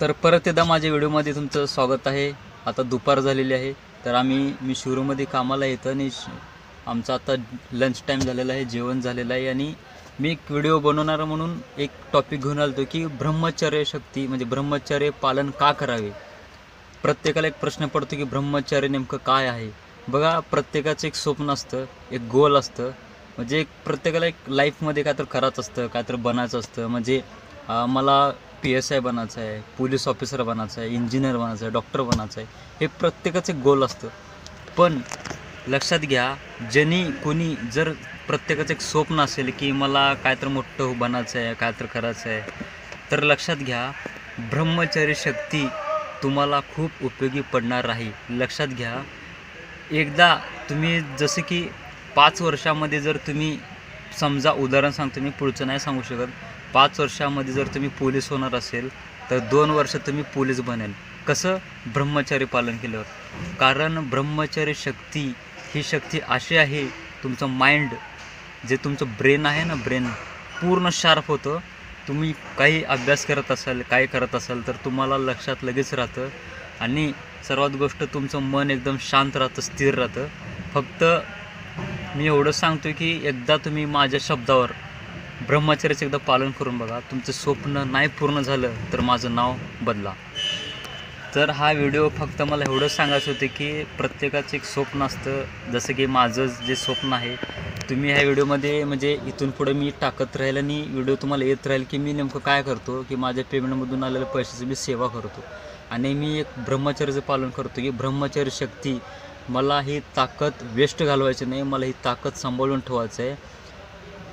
तर परत एकदा माझ्या व्हिडिओमध्ये तुमचं स्वागत आहे। आता दुपार झालेली आहे, तर मी शिरूरमध्ये कामाला येतो आणि आमचा आता लंच टाईम झालेला आहे, जेवण झालेलं आहे आणि मी एक व्हिडिओ बनवणार म्हणून एक टॉपिक घेऊन आलो की ब्रह्मचर्य शक्ती म्हणजे ब्रह्मचर्य पालन का करावे। प्रत्येकाला एक प्रश्न पडतो की ब्रह्मचर्य नेमकं काय आहे। बघा, प्रत्येकाचं एक स्वप्न असतं, एक गोल असतं, म्हणजे एक प्रत्येकाला एक लाईफमध्ये काय तर करायचं असतं, काय तर बनायचं असतं। म्हणजे मला PSI बनायचं आहे, पोलीस ऑफिसर बनायचं आहे, इंजिनियर बनायचं आहे, डॉक्टर बनायचं आहे, हे प्रत्येकाचं एक गोल असतं। पण लक्षात घ्या, ज्यांनी कोणी जर प्रत्येकाचं एक स्वप्न असेल की मला काय तर मोठं बनायचं आहे, काय तर करायचं आहे, तर लक्षात घ्या, ब्रह्मचर्य शक्ती तुम्हाला खूप उपयोगी पडणार आहे। लक्षात घ्या, एकदा तुम्ही जसं की 5 वर्षामध्ये जर तुम्ही समजा, उदाहरण सांगतो मी, पुढचं नाही सांगू शकत, 5 वर्षामध्ये जर तुम्ही पोलीस होणार असेल तर 2 वर्ष तुम्ही पोलीस बनेल। कसं? ब्रह्मचर्य पालन केल्यावर। कारण ब्रह्मचर्य शक्ती ही शक्ती अशी आहे, तुमचं माइंड जे तुमचं ब्रेन आहे ना, ब्रेन पूर्ण शार्प होतं। तुम्ही काही अभ्यास करत असाल, काय करत असाल तर तुम्हाला लक्षात लगेच राहतं आणि सर्वात गोष्ट तुमचं मन एकदम शांत राहतं, स्थिर राहतं। फक्त मी एवढं सांगतो की एकदा तुम्ही माझ्या शब्दावर ब्रह्मचर्याचं एकदा पालन करून बघा, तुमचं स्वप्न नाही पूर्ण झालं तर माझं नाव बदला। तर हा व्हिडिओ फक्त मला एवढंच सांगायचं होतं की प्रत्येकाचं एक स्वप्न असतं, जसं की माझं जे स्वप्न आहे, तुम्ही ह्या व्हिडिओमध्ये म्हणजे इथून पुढे मी टाकत राहील आणि व्हिडिओ तुम्हाला येत राहील की मी नेमकं काय करतो, की माझ्या पेमेंटमधून आलेल्या पैशाची मी सेवा करतो आणि मी एक ब्रह्मचर्याचं पालन करतो की ब्रह्मचर्य शक्ती, मला ही ताकद वेस्ट घालवायची नाही, मला ही ताकद सांभाळून ठेवायचं आहे।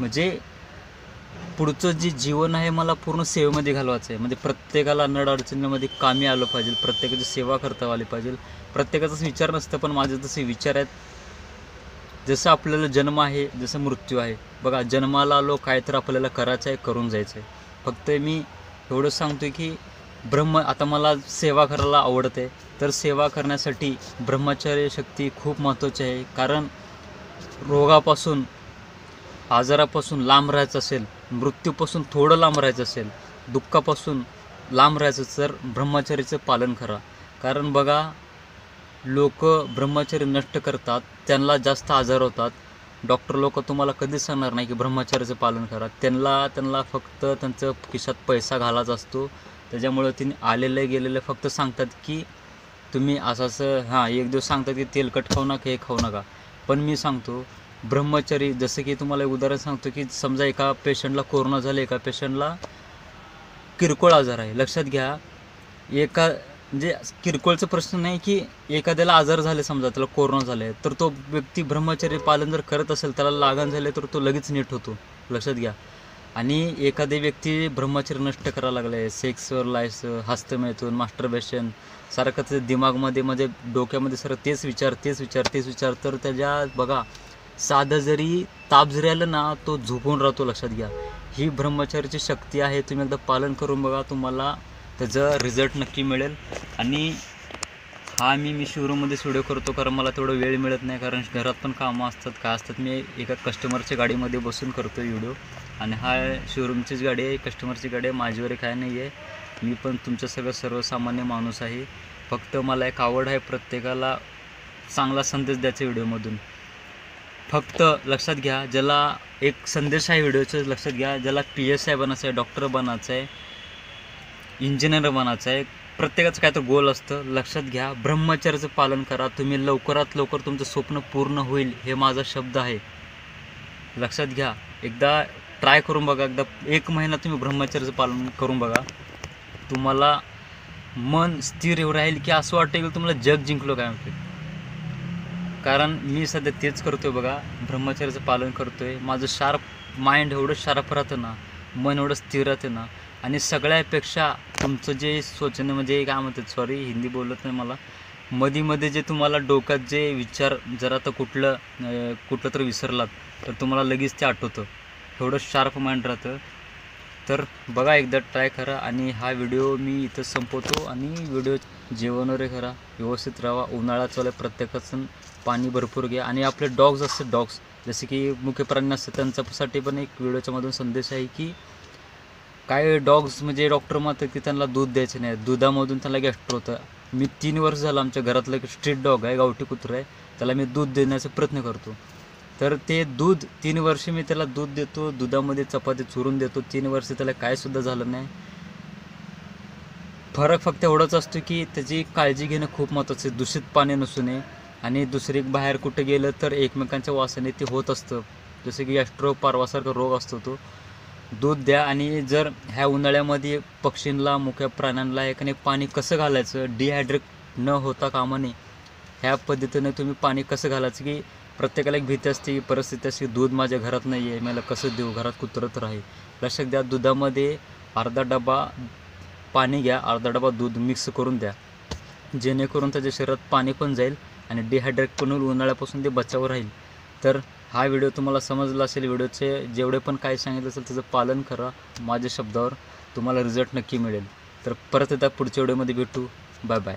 म्हणजे पुढचं जे जीवन आहे मला पूर्ण सेवेमध्ये घालवायचं आहे। म्हणजे प्रत्येकाला अडचणीमध्ये कामी आलं पाहिजे, प्रत्येकाची सेवा करता आली पाहिजे। प्रत्येकाचाच विचार नसतं, पण माझे तसे विचार आहेत। जसं आपल्याला जन्म आहे, जसं मृत्यू आहे। बघा, जन्माला आलो, काय तर आपल्याला करायचं आहे, करून जायचं आहे। फक्त मी एवढं सांगतो की आता मला सेवा करायला आवडते, तर सेवा करण्यासाठी ब्रह्मचर्य शक्ती खूप महत्त्वाची आहे। कारण रोगापासून, आजारापासून लांब राहायचं असेल, मृत्यूपासून थोडं लांब राहायचं असेल, दुःखापासून लांब राहायचं तर ब्रह्मचर्याचं पालन करा। कारण बघा, लोक ब्रह्मचर्य नष्ट करतात, त्यांना जास्त आजार होतात। डॉक्टर लोक तुम्हाला कधीच सांगणार नाही की ब्रह्मचर्याचं पालन करा। त्यांना फक्त त्यांचं खिशात पैसा घालायचा असतो, त्याच्यामुळे तिने आलेले गेलेले फक्त सांगतात की तुम्ही असं हां, एक दिवस सांगतात की तेलकट खाऊ नका, हे खाऊ नका। पण मी सांगतो ब्रह्मचर्य, जसं की तुम्हाला एक उदाहरण सांगतो की समजा एका पेशंटला कोरोना झाले, एका पेशंटला किरकोळ आजार आहे। लक्षात घ्या, म्हणजे किरकोळचा प्रश्न नाही की एखाद्याला आजार झाले, समजा त्याला कोरोना झाले, तर तो व्यक्ती ब्रह्मचर्य पालन जर करत असेल, त्याला लागण झाले, तर तो लगेच नीट होतो। लक्षात घ्या। आणि एखादी व्यक्ती ब्रह्मचर्य नष्ट करायला लागले, सेक्सवर लायचं, हस्तमैथून, मास्टरबेशन, सारखं ते दिमागमध्ये, म्हणजे डोक्यामध्ये सारखं तेच विचार, तर त्याच्या बघा, साधं जरी ताप जरी आलं ना, तो झोपून राहतो। लक्षात घ्या, ही ब्रह्मचर्याची शक्ती आहे। तुम्ही एकदा पालन करून बघा, तुम्हाला त्याचा रिझल्ट नक्की मिळेल। आणि हा मी शोरूममध्येच व्हिडिओ करतो, कारण मला तेवढं वेळ मिळत नाही, कारण घरात पण कामं असतात, काय असतात। मी एका कस्टमरच्या गाडीमध्ये बसून करतो व्हिडिओ, आणि हा शोरूमचीच गाडी आहे, कस्टमरची गाडी आहे, माझ्यावर काय नाही आहे। मी पण तुमचं सगळं सर्वसामान्य माणूस आहे। फक्त मला एक आवड आहे प्रत्येकाला चांगला संदेश द्यायचा व्हिडिओमधून। फक्त लक्षात घ्या, ज्याला एक संदेश आहे व्हिडिओचं, लक्षात घ्या, ज्याला PSI बनायचं आहे, डॉक्टर बनायचं आहे, इंजिनियर बनायचं आहे, प्रत्येकाचं काय तर गोल असतं। लक्षात घ्या, ब्रह्मचर्याचं पालन करा, तुम्ही लवकरात लवकर तुमचं स्वप्न पूर्ण होईल, हे माझा शब्द आहे। लक्षात घ्या, एकदा ट्राय करून बघा, एकदा 1 महिना तुम्ही ब्रह्मचर्याचं पालन करून बघा, तुम्हाला मन स्थिर राहील की असं वाटेल की तुम्हाला जग जिंकलो काय म्हणते। कारण मी सध्या तेच करतोय बघा, ब्रह्मचर्याचं पालन करतोय। माझं माइंड एवढं शार्प राहतं ना, मन एवढं स्थिर राहतं ना, आणि सगळ्यापेक्षा तुमचं जे सोचणं, म्हणजे काय म्हणतात, सॉरी हिंदी बोलत नाही मला, मध्ये जे तुम्हाला डोक्यात जे विचार, जरा तर कुठलं तर विसरलात तर तुम्हाला लगेच ते आठवतं, एवढं शार्प माइंड राहतं। तर बघा, एकदा ट्राय करा। आणि हा व्हिडिओ मी इथं संपवतो, आणि व्हिडिओ जेवण वगैरे करा, व्यवस्थित राहा, उन्हाळा चालू आहे, प्रत्येकाचं पाणी भरपूर घ्या। आणि आपले डॉग्स असतात, जसे की मुख्य प्राणी असतात, त्यांच्यासाठी पण एक व्हिडिओच्या मधून संदेश आहे की काय डॉग्स म्हणजे डॉक्टर म्हणतात की त्यांना दूध द्यायचं नाही, दुधामधून त्यांना गॅस्ट्रो होतं. मी 3 वर्ष झालं आमच्या घरातलं एक स्ट्रीट डॉग आहे, गावठी कुत्रा आहे, त्याला मी दूध देण्याचा प्रयत्न करतो. तर ते दूध 3 वर्ष मी त्याला दूध देतो, दुधामध्ये चपाती चुरून देतो, 3 वर्ष त्याला कायसुद्धा झालं नाही. फरक फक्त एवढाच असतो की त्याची काळजी घेणं खूप महत्त्वाचं आहे, दूषित पाणी नसू नये. आणि दुसरी बाहेर कुठे गेलं तर एकमेकांच्या वासाने ते होत असतं, जसं की गॅस्ट्रो पारवासारखा रोग असतो तो. दूध द्या. आणि जर ह्या उन्हाळ्यामध्ये पक्षींना, मुक्या प्राण्यांना एकाने पाणी कसं घालायचं, डिहायड्रेट न होता कामा नये, ह्या पद्धतीनं तुम्ही पाणी कसं घालायचं. की प्रत्येकाला एक भीती असते, की परिस्थिती असते, दूध माझ्या घरात नाही आहे, मला कसं देऊ, घरात कुत्रं तर आहे. लक्षात द्या, दुधामध्ये अर्धा डबा पाणी घ्या, अर्धा डबा दूध मिक्स करून द्या, जेणेकरून त्याच्या शरीरात पाणी पण जाईल आणि डिहायड्रेट पण होईल, उन्हाळ्यापासून ते बचाव राहील. तर हा व्हिडिओ तुम्हाला समजला असेल. व्हिडिओचे जेवढे पण काय सांगितलं असेल त्याचं पालन करा, माझ्या शब्दावर तुम्हाला रिझल्ट नक्की मिळेल. तर परत एकदा पुढच्या व्हिडिओमध्ये भेटू. Bye bye.